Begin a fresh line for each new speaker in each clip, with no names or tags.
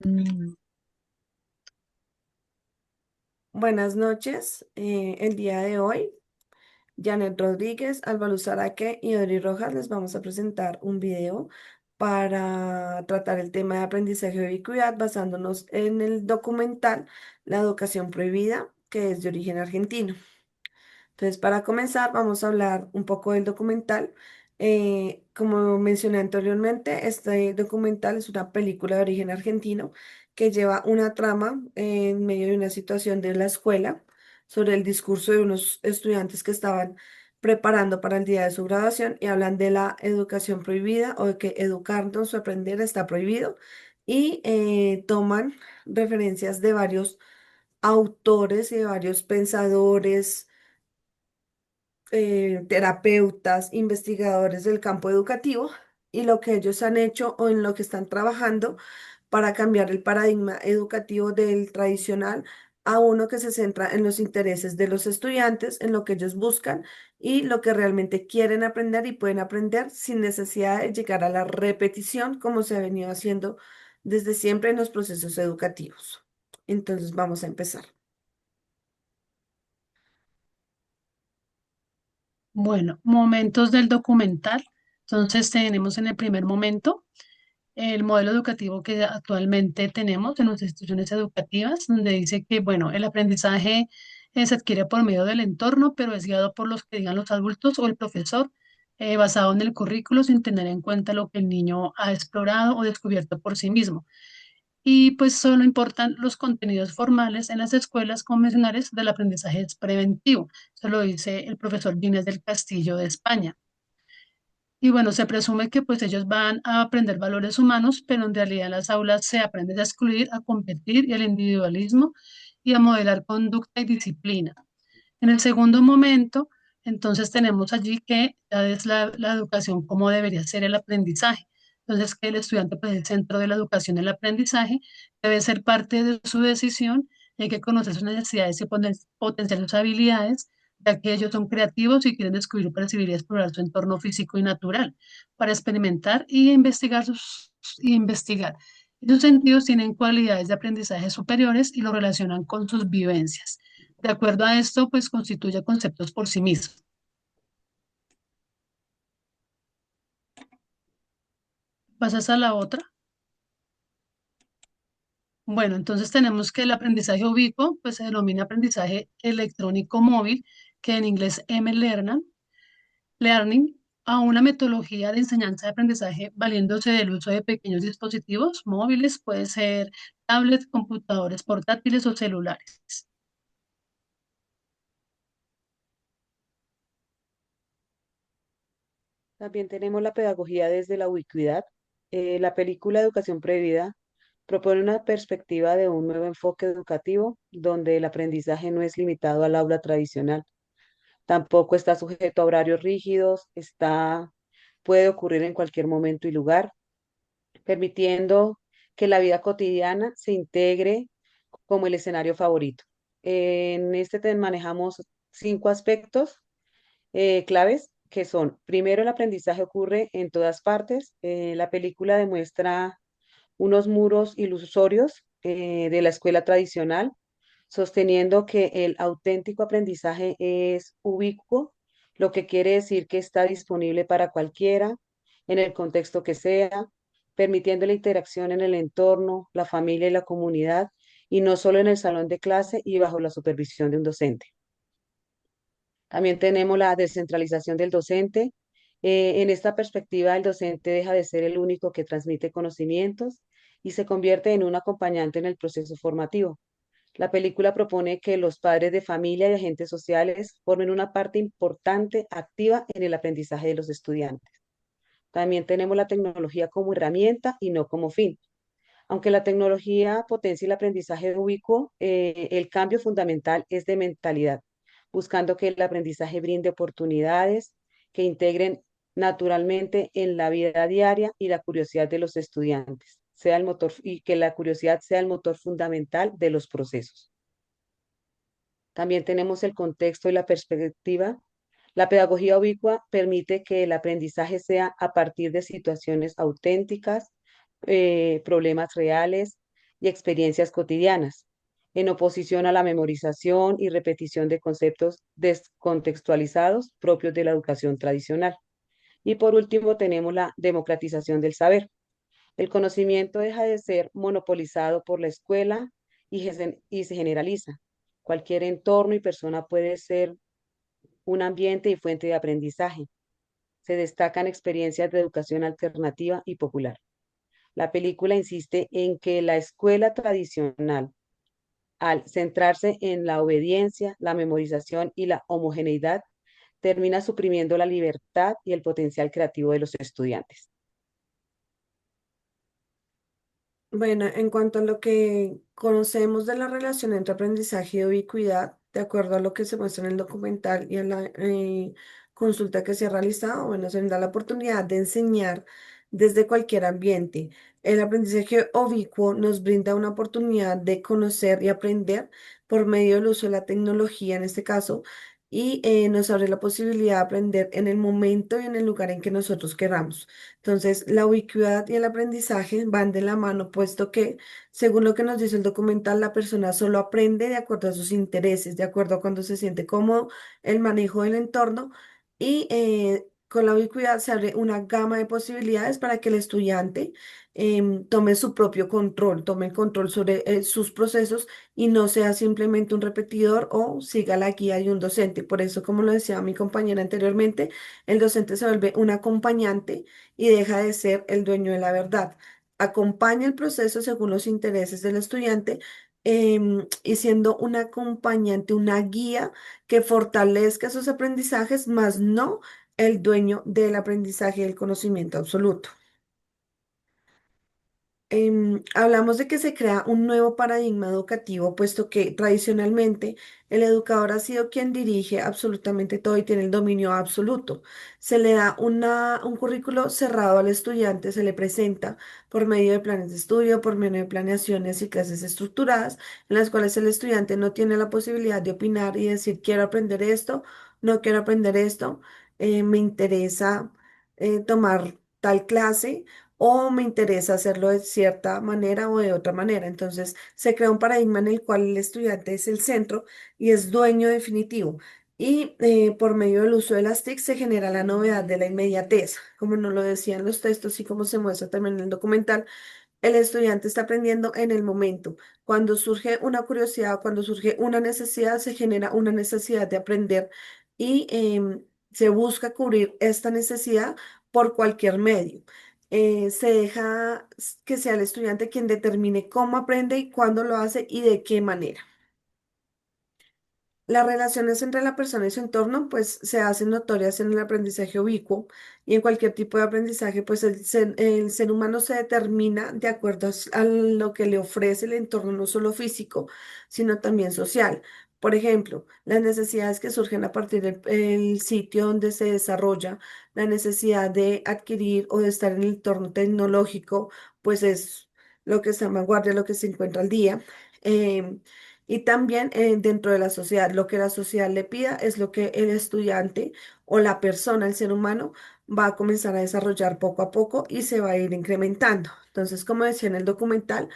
Mm.
Buenas noches. El día de hoy, Janet Rodríguez, Álvaro Zaraque y Odri Rojas les vamos a presentar un video para tratar el tema de aprendizaje de ubicuidad basándonos en el documental La Educación Prohibida, que es de origen argentino. Entonces, para comenzar, vamos a hablar un poco del documental. Como mencioné anteriormente, este documental es una película de origen argentino que lleva una trama en medio de una situación de la escuela sobre el discurso de unos estudiantes que estaban preparando para el día de su graduación y hablan de la educación prohibida o de que educarnos o aprender está prohibido y toman referencias de varios autores y de varios pensadores, terapeutas, investigadores del campo educativo y lo que ellos han hecho o en lo que están trabajando para cambiar el paradigma educativo del tradicional a uno que se centra en los intereses de los estudiantes, en lo que ellos buscan y lo que realmente quieren aprender y pueden aprender sin necesidad de llegar a la repetición como se ha venido haciendo desde siempre en los procesos educativos. Entonces vamos a empezar.
Bueno, momentos del documental. Entonces tenemos en el primer momento el modelo educativo que actualmente tenemos en nuestras instituciones educativas, donde dice que, bueno, el aprendizaje se adquiere por medio del entorno, pero es guiado por los que digan los adultos o el profesor, basado en el currículo sin tener en cuenta lo que el niño ha explorado o descubierto por sí mismo. Y pues solo importan los contenidos formales en las escuelas convencionales del aprendizaje es preventivo. Eso lo dice el profesor Ginés del Castillo de España. Y bueno, se presume que pues ellos van a aprender valores humanos, pero en realidad en las aulas se aprende a excluir, a competir y al individualismo y a modelar conducta y disciplina. En el segundo momento, entonces tenemos allí que ya es la educación como debería ser el aprendizaje. Entonces, que el estudiante, pues el centro de la educación, el aprendizaje, debe ser parte de su decisión, y hay que conocer sus necesidades y potenciar sus habilidades, ya que ellos son creativos y quieren descubrir, percibir y explorar su entorno físico y natural, para experimentar y investigar y investigar. Esos sentidos tienen cualidades de aprendizaje superiores y lo relacionan con sus vivencias. De acuerdo a esto, pues constituye conceptos por sí mismos. ¿Pasas a la otra? Bueno, entonces tenemos que el aprendizaje ubicuo, pues se denomina aprendizaje electrónico móvil, que en inglés learning, a una metodología de enseñanza de aprendizaje valiéndose del uso de pequeños dispositivos móviles, puede ser tablets, computadores portátiles o celulares.
También tenemos la pedagogía desde la ubicuidad. La película Educación Prohibida propone una perspectiva de un nuevo enfoque educativo donde el aprendizaje no es limitado al aula tradicional. Tampoco está sujeto a horarios rígidos, puede ocurrir en cualquier momento y lugar, permitiendo que la vida cotidiana se integre como el escenario favorito. En este tema manejamos 5 aspectos claves que son, primero, el aprendizaje ocurre en todas partes. La película demuestra unos muros ilusorios de la escuela tradicional, sosteniendo que el auténtico aprendizaje es ubicuo, lo que quiere decir que está disponible para cualquiera, en el contexto que sea, permitiendo la interacción en el entorno, la familia y la comunidad, y no solo en el salón de clase y bajo la supervisión de un docente. También tenemos la descentralización del docente. En esta perspectiva, el docente deja de ser el único que transmite conocimientos y se convierte en un acompañante en el proceso formativo. La película propone que los padres de familia y agentes sociales formen una parte importante, activa en el aprendizaje de los estudiantes. También tenemos la tecnología como herramienta y no como fin. Aunque la tecnología potencia el aprendizaje ubicuo, el cambio fundamental es de mentalidad, buscando que el aprendizaje brinde oportunidades que integren naturalmente en la vida diaria y la curiosidad de los estudiantes, sea el motor y que la curiosidad sea el motor fundamental de los procesos. También tenemos el contexto y la perspectiva. La pedagogía ubicua permite que el aprendizaje sea a partir de situaciones auténticas, problemas reales, y experiencias cotidianas, en oposición a la memorización y repetición de conceptos descontextualizados propios de la educación tradicional. Y por último, tenemos la democratización del saber. El conocimiento deja de ser monopolizado por la escuela y se generaliza. Cualquier entorno y persona puede ser un ambiente y fuente de aprendizaje. Se destacan experiencias de educación alternativa y popular. La película insiste en que la escuela tradicional, al centrarse en la obediencia, la memorización y la homogeneidad, termina suprimiendo la libertad y el potencial creativo de los estudiantes.
Bueno, en cuanto a lo que conocemos de la relación entre aprendizaje y ubicuidad, de acuerdo a lo que se muestra en el documental y en la consulta que se ha realizado, bueno, se nos da la oportunidad de enseñar desde cualquier ambiente. El aprendizaje ubicuo nos brinda una oportunidad de conocer y aprender por medio del uso de la tecnología, en este caso, y nos abre la posibilidad de aprender en el momento y en el lugar en que nosotros queramos. Entonces, la ubicuidad y el aprendizaje van de la mano, puesto que, según lo que nos dice el documental, la persona solo aprende de acuerdo a sus intereses, de acuerdo a cuando se siente cómodo, el manejo del entorno y con la ubicuidad se abre una gama de posibilidades para que el estudiante tome su propio control, tome el control sobre sus procesos y no sea simplemente un repetidor o siga la guía de un docente. Por eso, como lo decía mi compañera anteriormente, el docente se vuelve un acompañante y deja de ser el dueño de la verdad. Acompaña el proceso según los intereses del estudiante, y siendo un acompañante, una guía que fortalezca sus aprendizajes, más no el dueño del aprendizaje y del conocimiento absoluto. Hablamos de que se crea un nuevo paradigma educativo, puesto que tradicionalmente el educador ha sido quien dirige absolutamente todo y tiene el dominio absoluto. Se le da un currículo cerrado al estudiante, se le presenta por medio de planes de estudio, por medio de planeaciones y clases estructuradas, en las cuales el estudiante no tiene la posibilidad de opinar y decir, quiero aprender esto, no quiero aprender esto, me interesa tomar tal clase o me interesa hacerlo de cierta manera o de otra manera. Entonces, se crea un paradigma en el cual el estudiante es el centro y es dueño definitivo. Y por medio del uso de las TIC se genera la novedad de la inmediatez, como nos lo decían los textos y como se muestra también en el documental. El estudiante está aprendiendo en el momento. Cuando surge una curiosidad, cuando surge una necesidad, se genera una necesidad de aprender y se busca cubrir esta necesidad por cualquier medio. Se deja que sea el estudiante quien determine cómo aprende y cuándo lo hace y de qué manera. Las relaciones entre la persona y su entorno, pues, se hacen notorias en el aprendizaje ubicuo y en cualquier tipo de aprendizaje, pues, el ser humano se determina de acuerdo a lo que le ofrece el entorno, no solo físico, sino también social. Por ejemplo, las necesidades que surgen a partir del sitio donde se desarrolla, la necesidad de adquirir o de estar en el entorno tecnológico, pues es lo que está en vanguardia, lo que se encuentra al día. Em, y también dentro de la sociedad, lo que la sociedad le pida es lo que el estudiante o la persona, el ser humano, va a comenzar a desarrollar poco a poco y se va a ir incrementando. Entonces, como decía en el documental,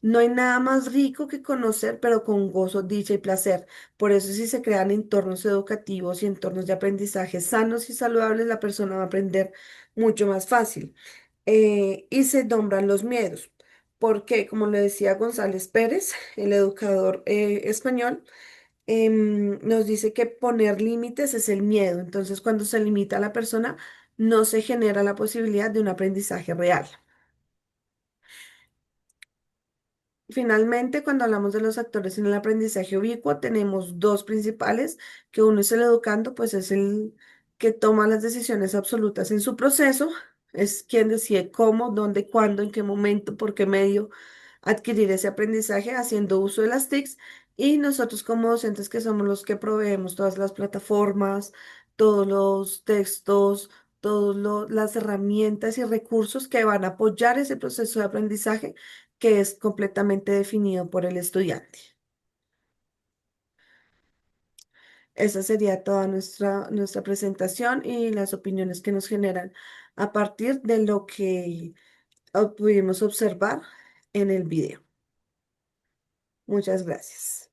no hay nada más rico que conocer, pero con gozo, dicha y placer. Por eso, si se crean entornos educativos y entornos de aprendizaje sanos y saludables, la persona va a aprender mucho más fácil. Y se nombran los miedos, porque, como le decía González Pérez, el educador español, nos dice que poner límites es el miedo. Entonces, cuando se limita a la persona, no se genera la posibilidad de un aprendizaje real. Finalmente, cuando hablamos de los actores en el aprendizaje ubicuo, tenemos dos principales, que uno es el educando, pues es el que toma las decisiones absolutas en su proceso, es quien decide cómo, dónde, cuándo, en qué momento, por qué medio adquirir ese aprendizaje haciendo uso de las TICs, y nosotros como docentes que somos los que proveemos todas las plataformas, todos los textos, todas las herramientas y recursos que van a apoyar ese proceso de aprendizaje que es completamente definido por el estudiante. Esa sería toda nuestra presentación y las opiniones que nos generan a partir de lo que pudimos observar en el video. Muchas gracias.